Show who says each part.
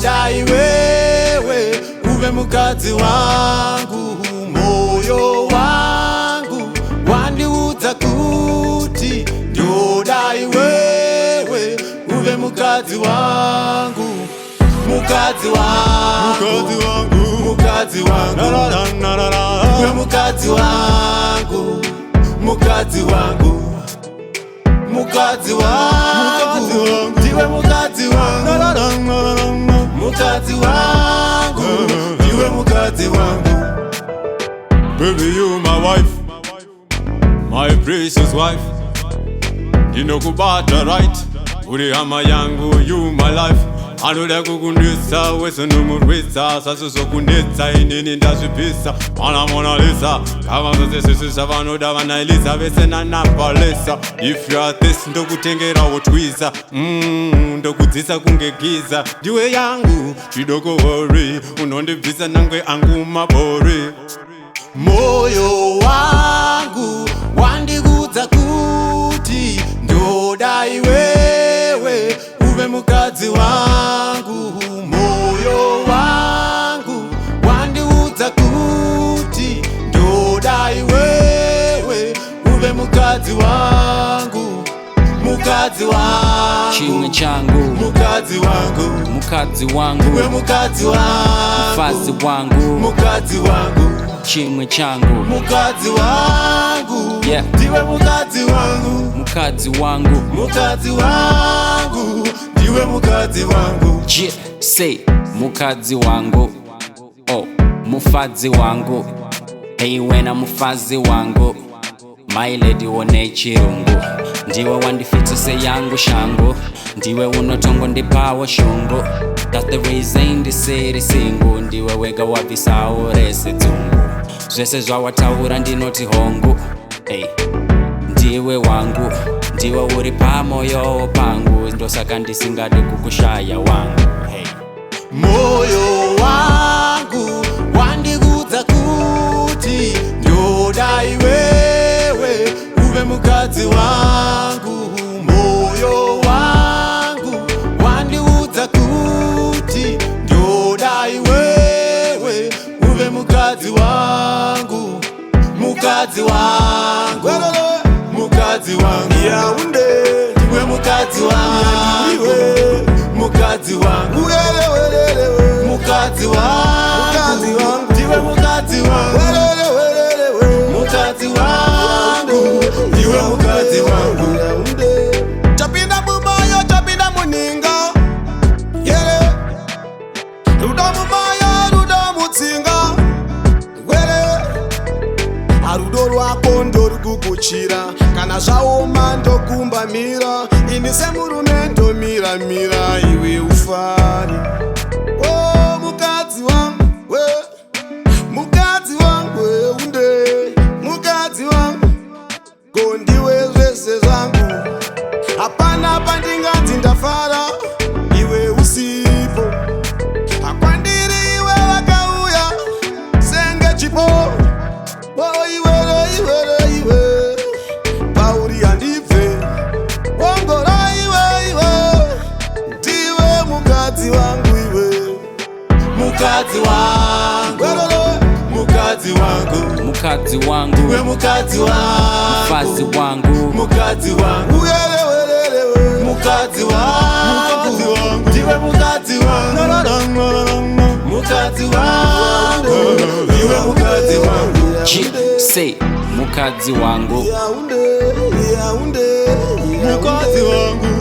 Speaker 1: ndodai wewe uve mukadzi wangu. Moyo wangu wandiudza kuti ndodai wewe uve mukadzi wangu. Mukadzi wangu, mukadzi wangu, uve mukadzi wangu. Mukadzi wangu, mukadzi wangu, ndiwe mukadzi wangu. Mukadzi wangu, ndiwe mukadzi wangu.
Speaker 2: Baby, you my wife, my precious wife. Ndinokubata right, uri hama yangu, you my life. Anoda kukundisa, wese numurwisa. Sasuso kunditsa, inini ndazvipisa. Mana Mona Lisa, kava zose sisisa. Vanoda vanailisa, vese nanapalisa. If you are this, ndokutengera wotwiza. Ndokudzisa kunge giza. Ndiwe yangu, chidoko worry. Unondibvisa nangwe angu mabori.
Speaker 1: Moyo wangu wandigudza kuti ndodai wewe uve mukadzi wangu. Moyo wangu wandiudza kuti ndodai wewe uve mukadzi wangu. Mukadzi wangu,
Speaker 3: chimwe changu,
Speaker 1: mukadzi wangu,
Speaker 3: mukadzi wangu,
Speaker 1: uwe mukadzi wangu,
Speaker 3: mfazi wangu,
Speaker 1: mukadzi wangu,
Speaker 3: chimwe changu,
Speaker 1: mukadzi wangu,
Speaker 3: yeah.
Speaker 1: Ndiwe mukadzi wangu,
Speaker 3: mukadzi wangu,
Speaker 1: mukadzi wangu, ndiwe mukadzi wangu.
Speaker 3: yeah. Say mukadzi wangu, oh mufadzi wangu, hey wena mufazi wangu, my lady wone chirungu. Ndiwe wandifitise yangu shangu, ndiwe unotongo ndipawo shungu. That's the reason ndisiri singu, ndiwe wega wabvisawo rese dzungu. Zvese zvawataura ndinoti hongu, hey. Ndiwe wangu, ndiwe uri pamoyo pangu, ndosaka ndisingade kukushaya wangu, hey.
Speaker 1: Moyo wangu wandigudza kuti ndodai wewe uve mukadzi wangu. Moyo wangu wandiudza kuti ndodai wewe uve mukadzi wangu. Mukadzi wangu, mukadzi wangu, ndiwe mukadzi wangu. Mukadzi wangu, mukadzi wangu, ndiwe mukadzi wangu. Mukadzi wangu, ndiwe mukadzi wangu.
Speaker 4: Chapinda mumoyo, chapinda muninga, yeah. Ruda mumoyo, ruda mutsinga, were. Arudo rwako ndorukukuchira, kana zvaoma ndokumbamira. Ini semurume ndomira iwe ufari. Oh mukadzi wangu, we mukadzi wangu, we unde mukadzi wangu, gondiwe zvese zvangu. Hapana pandingati ndafara iwe usipo, hakwandiri iwe wakauya senge chipo. Oh iwe pauri handibve ongora iwe ndiwe mukadzi wangu iwe.
Speaker 1: Mukadzi wangu, mukadzi wangu,
Speaker 3: mukadzi wangu,
Speaker 1: ndiwe mukadzi wangu.
Speaker 3: mfazi wangu,
Speaker 1: mukadzi wangu, mukadzi wangu, ndiwe mukadzi wangu. Mukadzi wangu, ndiwe mukadzi wangu.
Speaker 3: yeah. Say mukadzi wangu,
Speaker 1: Mukadzi wangu,